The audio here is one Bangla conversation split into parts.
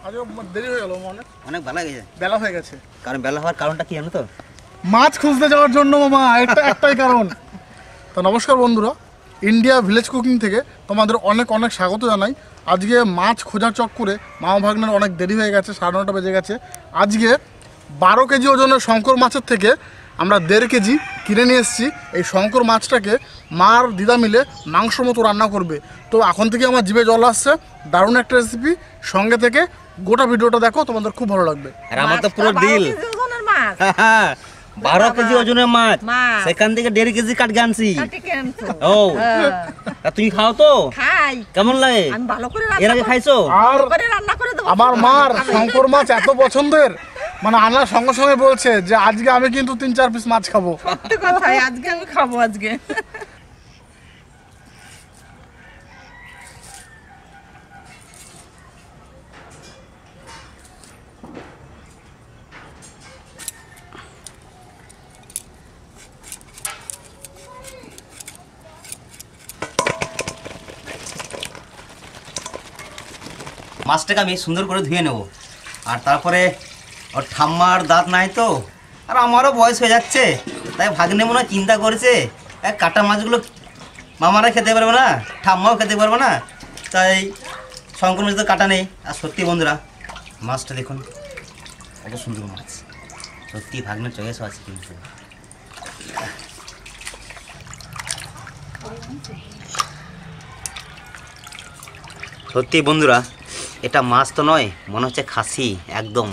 আজ দেরি হয়ে গেল অনেক বেলা গেছে। বেলা হয়ে গেছে। কারণ বেলা হওয়ার কারণটা কি জানো তো? মাছ খুঁজতে যাওয়ার জন্য মামা, একটাই কারণ। তো নমস্কার বন্ধুরা, ইন্ডিয়া ভিলেজ কুকিং থেকে তোমাদের অনেক অনেক স্বাগত জানাই। আজকে মাছ খোঁজার চক্করে মামা ভাগ্নের অনেক দেরি হয়ে গেছে, 9:30 বেজে গেছে। আজকে 12 কেজি ওজনের শঙ্কর মাছের থেকে আমরা 1.5 কেজি কিনে নিয়ে এসেছি। এই শঙ্কর মাছটাকে মার দিদা মিলে মাংস মতো রান্না করবে। তো এখন থেকে আমার জিভে জল আসছে, দারুণ একটা রেসিপি। সঙ্গে থেকে গোটা ভিডিওটা দেখো, তোমাদের খুব ভালো লাগবে। আর আমার তো পুরো ডিল। 12 কেজি ওজনের মাছ, সেখান থেকে 1.5 কেজি কাটকে আনছি। ও তা তুমি খাও তো? খাই। কেমন লাগে? আমি ভালো করে এর আগে খাইছো? আর রান্না করে দেব। আমার মার শঙ্কর মাছ এত পছন্দের, মানে আনার সঙ্গে সঙ্গে বলছে যে আজকে আমি কিন্তু 3-4 পিস মাছ খাবো। সত্যি কথাই, আজকে আমি খাবো। আজকে মাছটাকে আমি সুন্দর করে ধুয়ে নেব। আর তারপরে ওর ঠাম্মার দাঁত নাই তো, আর আমারও বয়স হয়ে যাচ্ছে, তাই ভাগ্নে মনে হয় চিন্তা করেছে কাটা মাছগুলো মামারা খেতে পারবে না, ঠাম্মাও খেতে পারবে না, তাই শঙ্কর মাছ তো কাটা নেই। আর সত্যি বন্ধুরা, মাছটা দেখুন কত সুন্দর মাছ, সত্যি ভাগ্নের চয়েসও আছে কিন্তু। সত্যি বন্ধুরা, এটা মাছ তো নয়, মনে হচ্ছে খাসি একদম।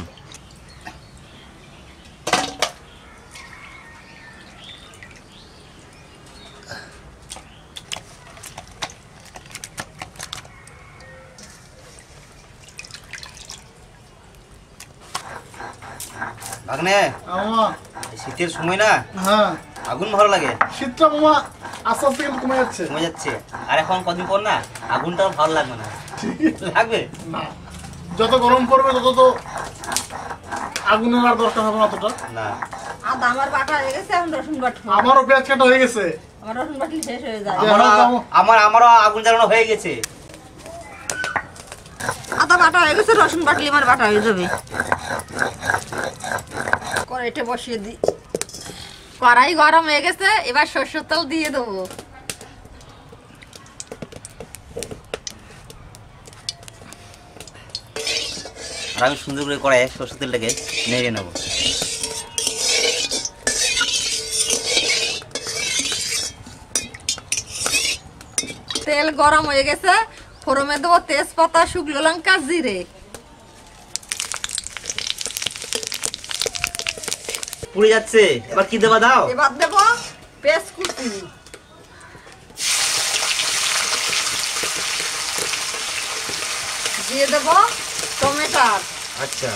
ভাগ্নে, শীতের সময় না, হ্যাঁ আগুন ভালো লাগে। শীতটা মামা আস্তে আস্তে কিন্তু কমে যাচ্ছে। কমে যাচ্ছে, আর এখন কদিন পর না আগুনটাও ভালো লাগবে না। লাগবে না, যত গরম পড়বে তত তো আগুনের আর দরকার হবে না অতটা। না, আদা আমার বাটা হয়ে গেছে, এখন রসুন বাটবো। আমারও পেঁয়াজ কাটা হয়ে গেছে। আমার রসুন বাটলে শেষ হয়ে যায়। আমারও আগুন জ্বালানো হয়ে গেছে। আদা বাটা হয়ে গেছে, রসুন বাটলে আমার বাটা হয়ে যাবে। কড়াইটা বসিয়ে দিই। কড়াই গরম হয়ে গেছে, এবার সরষের তেল দিয়ে দেবো। আর আমি সুন্দর করে কড়াইয়ে সরষের তেলটাকে নেড়ে নেব। তেল গরম হয়ে গেছে, ফোড়নে দেবো তেজপাতা, শুকনো লঙ্কা, জিরে। পুড়ে যাচ্ছে, এবার কি দেবা দাও? এবার দেবো পেঁয়াজ কুচি, দিয়ে দেবো টমেটো। আচ্ছা,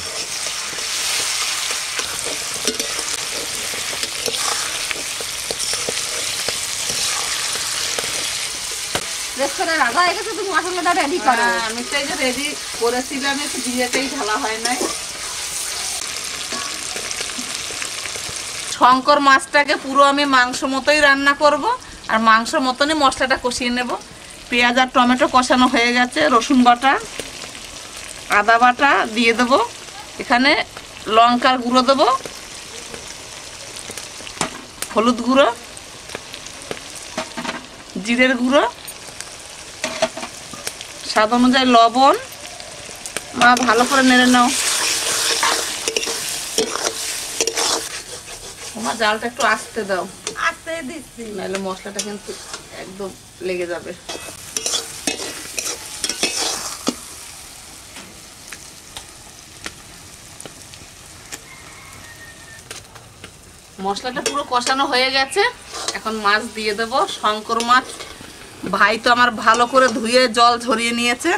রেস্টুরেন্টে রাধা হয়ে গেছে, তুমি মশলাটা রেডি করো। আমি তো এই যে রেডি করেছিলাম, একটু দিয়েতেই ঢালা হয় নাই। শঙ্কর মাছটাকে পুরো আমি মাংস মতোই রান্না করব, আর মাংস মতনই মশলাটা কষিয়ে নেব। পেঁয়াজ আর টমেটো কষানো হয়ে গেছে, রসুন বাটা, আদা বাটা দিয়ে দেব। এখানে লঙ্কার গুঁড়ো দেব, হলুদ গুঁড়ো, জিরের গুঁড়ো, স্বাদ অনুযায়ী লবণ। মা ভালো করে নেড়ে নাও। আমার জালটা একটু আস্তে দাও, আস্তে দিচ্ছি, নাহলে মশলাটা কিন্তু একদম লেগে যাবে। মশলাটা পুরো কষানো হয়ে গেছে, এখন মাছ দিয়ে দেব। শঙ্কর মাছ ভাই তো আমার ভালো করে ধুয়ে জল ঝরিয়ে নিয়েছে।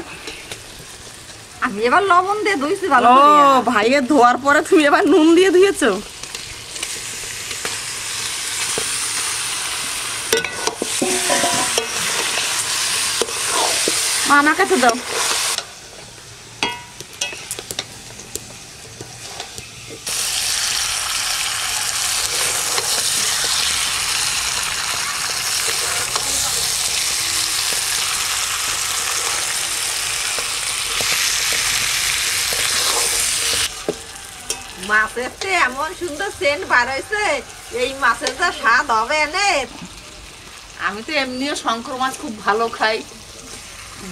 আমি এবার লবণ দিয়ে ধুইছি ভালো ও করে। ভাইয়ের ধোয়ার পরে তুমি এবার নুন দিয়ে ধুয়েছো? মা আমার কাছে দাও। মাছের তো এমন সুন্দর সেন্ট বার হয়েছে, এই মাছের যা স্বাদ হবে এনে। আমি তো এমনিও শঙ্কর মাছ খুব ভালো খাই,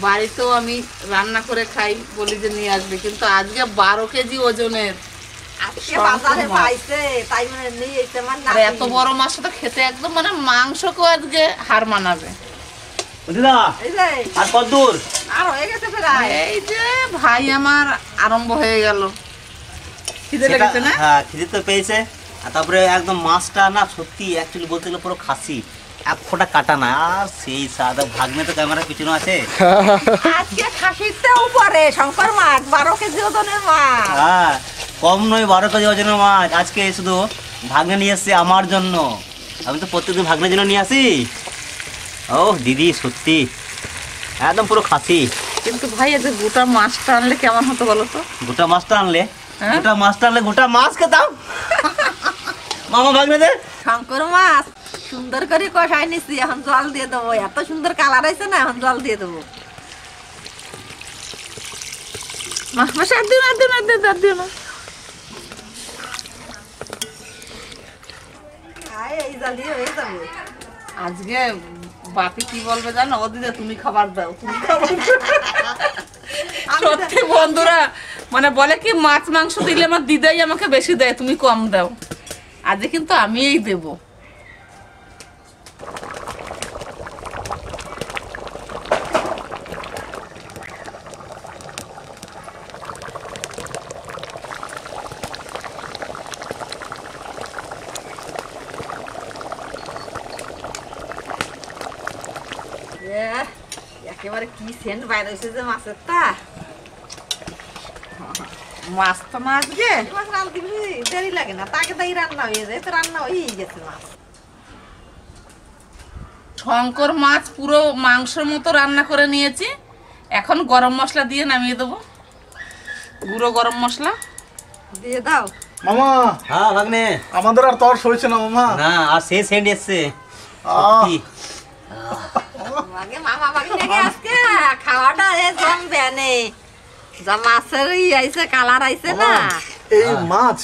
বাড়িতেও আমি রান্না করে খাই, বলি যে নিয়ে আসবে, কিন্তু আজকে 12 কেজি ওজনের আজকে শঙ্কর বাজারে মাছ। পাইছে তাই মানে নিয়ে এসে আমার আর এত বড় মাছটা খেতে একদম মানে মাংসকেও আজকে হার মানাবে। বুঝলা এই যে আর কতদূর? আর হয়ে গেছে প্রায়। এই যে ভাই আমার আরম্ভ হয়ে গেল, খিদে লেগেছে না? হ্যাঁ, খিদে তো পেয়েছে। আর তারপরে একদম মাছটা না সত্যি অ্যাকচুয়ালি বলতে গেলে পুরো খাসি, এক ফোঁটা কাটা না। আর সেই স্বাদ। ভাগ্নে তো ক্যামেরার পিছনে আছে। আজকে খাসিতে উপরে শঙ্কর মাছ 12 কেজি ওজনের মাছ। হ্যাঁ, কম নয়, 12 কেজি ওজনের মাছ আজকে শুধু ভাগ্নে নিয়ে এসছে আমার জন্য। আমি তো প্রত্যেকদিন ভাগ্নের জন্য নিয়ে আসি। ও দিদি সত্যি একদম পুরো খাসি। কিন্তু ভাই এই যে গোটা মাছটা আনলে কেমন হতো বলো তো? গোটা মাছটা আনলে, হ্যাঁ? গোটা মাছটা আনলে গোটা মাছ খেতাম। মামা ভাগ্নেদের শঙ্কর মাছ সুন্দর করে কষাই নিচ্ছি, এখন জল দিয়ে দেবো। এত সুন্দর কালার হয়েছে না, এখন জল দিয়ে দেবো। মাছ আর দিও না, আর দিও না, আর দিও না। এই জল দিয়ে হয়ে যাবে। আজকে বাপি কি বলবে জানো? ও দিদা তুমি খাবার দাও, তুমি খাবার দাও। সত্যি বন্ধুরা, মানে বলে কি মাছ মাংস দিলে আমার দিদাই আমাকে বেশি দেয়, তুমি কম দাও। আজকে কিন্তু আমিই দেবো। একেবারে কি সেন্ট বাইরে হয়েছে যে মাছেরটা। মাছ তো না আজকে মাছ রান্নতে বেশি দেরি লাগে না, তাকে তাই রান্না হয়ে যায়, তো রান্না হয়েই গেছে মাছ। শঙ্কর মাছ পুরো মাংসের মতো রান্না করে নিয়েছি। এখন গরম মশলা দিয়ে নামিয়ে দেবো, গুঁড়ো গরম মশলা দিয়ে দাও। মামা হ্যাঁ ভাগ্নে। আমাদের আর তর সইছে না মামা। না, আর সেই সেন্ট এসছে আহ, সত্যি। আগে মামা বাগিনাকে আজকে খাওয়াটা এ জমবে নে। যা মাছের ই আইছে, কালার আইছে না। এই মাছ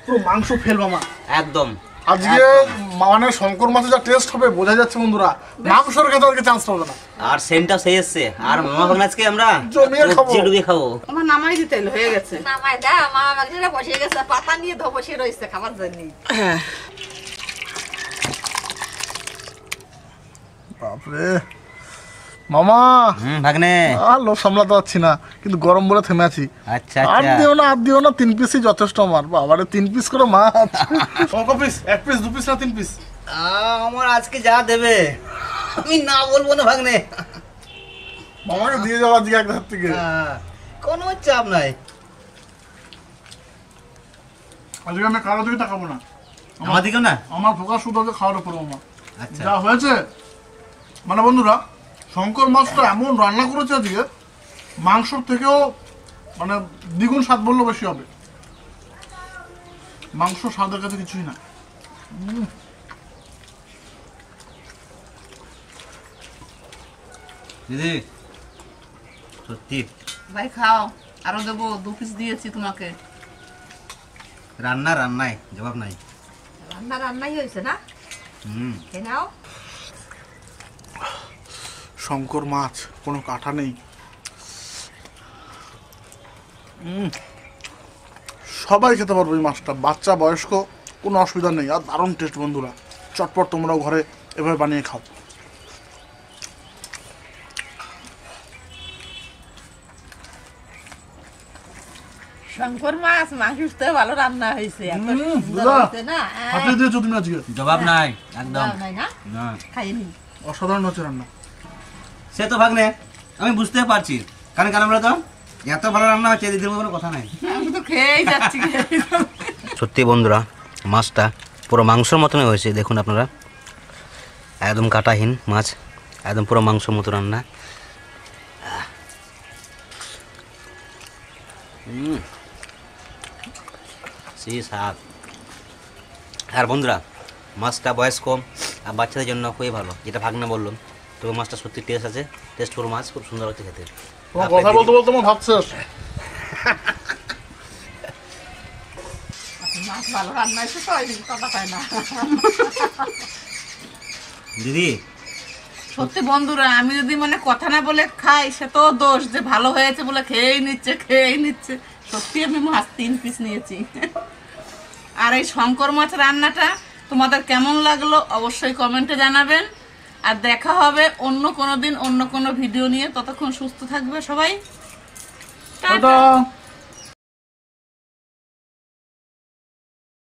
পুরো মাংস ফেল মামা। একদম আজকে মানে শঙ্কর মাছের যা টেস্ট হবে বোঝা যাচ্ছে বন্ধুরা, মাংসর খেতে আর চান্স পাবে না। আর সেন্টটা সেই এসছে। আর মামা ভাগ্নে আজকে আমরা জমিয়ে খাবো। সবজি ডুবিয়ে খাবো। আমার নামাই দিতে এলো, হয়ে গেছে। নামাই দাও, মামা বাগিনাটা বসে গেছে, পাতা নিয়ে বসে রয়েছে খাবার জন্য। বাপরে মামা, ভাগ্নে। আর লোভ সামলাতে পারছি না, কিন্তু গরম বলে থেমে আছি। আচ্ছা আর আচ্ছা। দিও না, আর দিও না, 3 পিসই যথেষ্ট আমার। বাবারে 3 পিস করে মাছ। ক পিস? 1 পিস, 2 পিস না 3 পিস? আমার আজকে যা দেবে আমি না বলবো না ভাগ্নে। মামাকে দিয়ে যাওয়া আজকে এক ধার থেকে। কোনো চাপ নাই। আজকে আমি কারো দিকে তাকাবো না, আমার দিকেও না। আমার ফোকাস শুধু হচ্ছে খাওয়ার উপর মামা। আচ্ছা যা হয়েছে মানে বন্ধুরা, শঙ্কর মাছটা এমন রান্না করেছে আজকে, মাংসর থেকেও মানে দ্বিগুণ স্বাদ বললেও বেশি হবে। মাংস স্বাদের কাছে কিছুই না। দিদি সত্যি ভাই খাও, আরো দেবো, 2 পিস দিয়েছি তোমাকে। রান্না রান্নায় জবাব নাই। রান্না রান্নাই হয়েছে না, খেয়ে নাও। শঙ্কর মাছ, কোনো কাঁটা নেই। সবাই খেতে পারবে এই মাছটা, বাচ্চা বয়স্ক কোনো অসুবিধা নেই। আর দারুণ টেস্ট বন্ধুরা, চটপট তোমরাও ঘরে এভাবে বানিয়ে খাও। শঙ্কর মাছ মাংস ভালো রান্না হয়েছে, এত সুন্দর দাদা, হয়েছে না। হাতে দিয়েছো তুমি আজকে, জবাব নাই একদম দাও নাই না, না। খাইনি। অসাধারণ হচ্ছে রান্না। সে তো ভাগ্নে আমি বুঝতে পারছি, কারণ কেন বলো তো, এত ভালো রান্না হচ্ছে দিদির কোনো কথা নাই। আমি তো খেয়েই যাচ্ছি। সত্যি বন্ধুরা, মাছটা পুরো মাংসের মতনই হয়েছে। দেখুন আপনারা, একদম কাটাহীন মাছ, একদম পুরো মাংসের মতো রান্না। সেই স্বাদ। আর বন্ধুরা, মাছটা বয়স কম আর বাচ্চাদের জন্য খুবই ভালো, যেটা ভাগ্নে বললাম। তবে মাছটা সত্যি টেস্ট আছে, টেস্টফুল মাছ, খুব সুন্দর হচ্ছে খেতে। তোমার কথা বলতে বলতে আমার ভাবছে। মাছ ভালো রান্না হয়েছে তো ওই দিন কথা হয় না। দিদি সত্যি বন্ধুরা, আমি যদি মানে কথা না বলে খাই সে তো দোষ, যে ভালো হয়েছে বলে খেয়েই নিচ্ছে। সত্যি আমি মাছ 3 পিস নিয়েছি। আর এই শঙ্কর মাছ রান্নাটা তোমাদের কেমন লাগলো অবশ্যই কমেন্টে জানাবেন। আর দেখা হবে অন্য কোনো দিন অন্য কোনো ভিডিও নিয়ে। ততক্ষণ সুস্থ থাকবে সবাই। টাটা। টাটা।